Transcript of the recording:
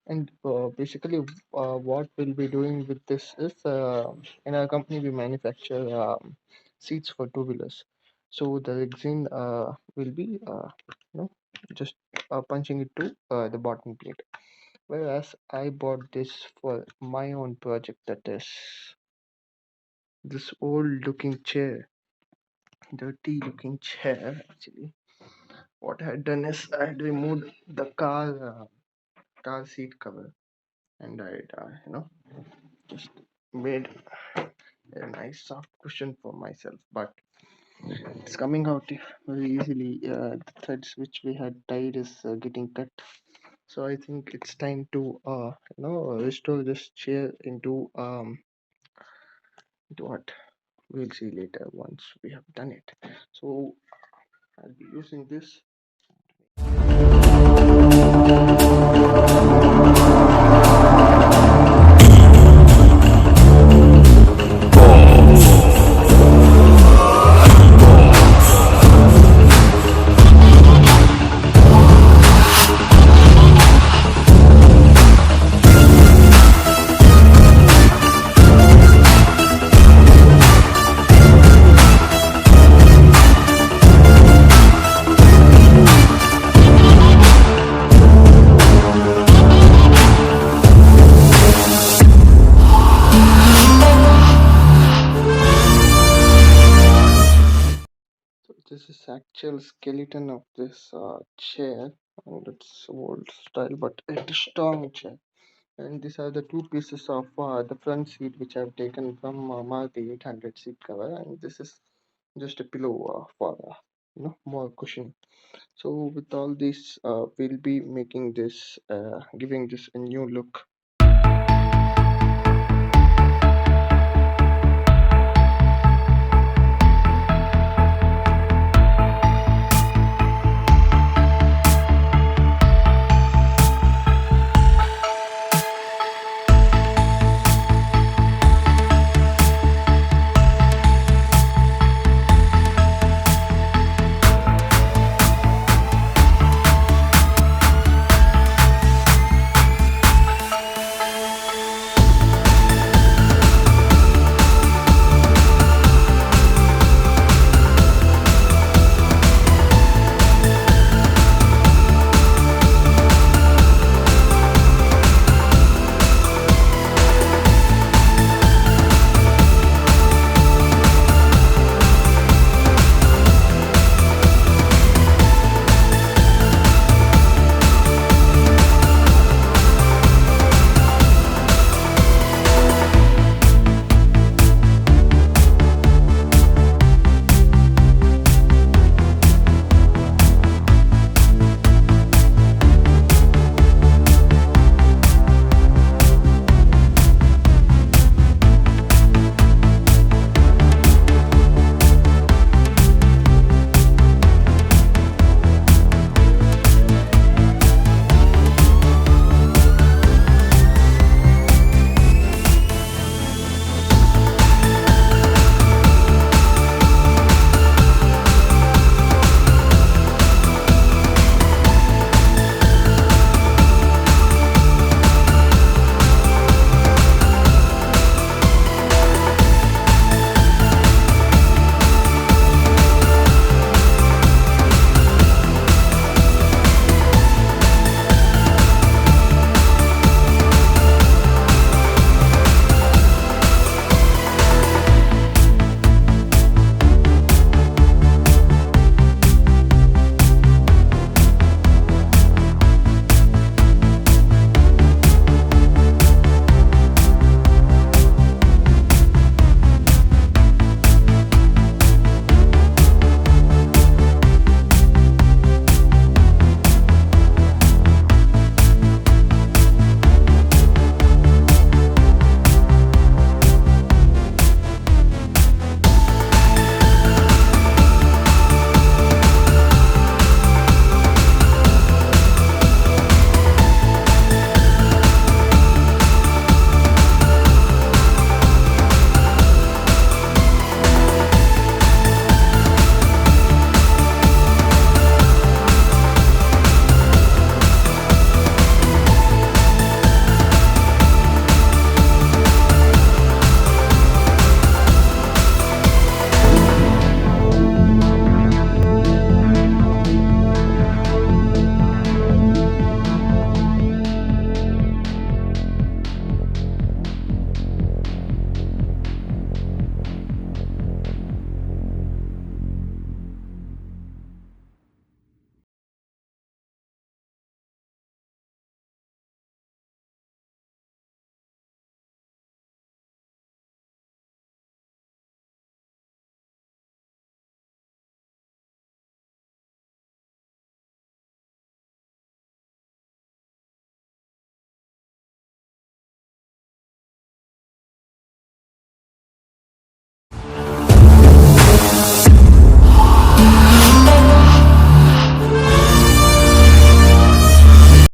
And basically, what we'll be doing with this is, in our company we manufacture seats for two-wheelers. So the resin will be, you know, just punching it to the bottom plate. Whereas I bought this for my own project, that is this old-looking chair, dirty-looking chair actually. What I had done is I had removed the car seat cover, and I just made a nice soft cushion for myself, but it's coming out very easily. The threads which we had tied is getting cut, so I think it's time to restore this chair into what we'll see later once we have done it. So I'll be using this. So this is actual skeleton of this chair, and it's old style, but it's a strong chair. And these are the two pieces of the front seat which I've taken from Maruti 800 seat cover, and this is just a pillow for more cushion. So with all this, we'll be making this, giving this a new look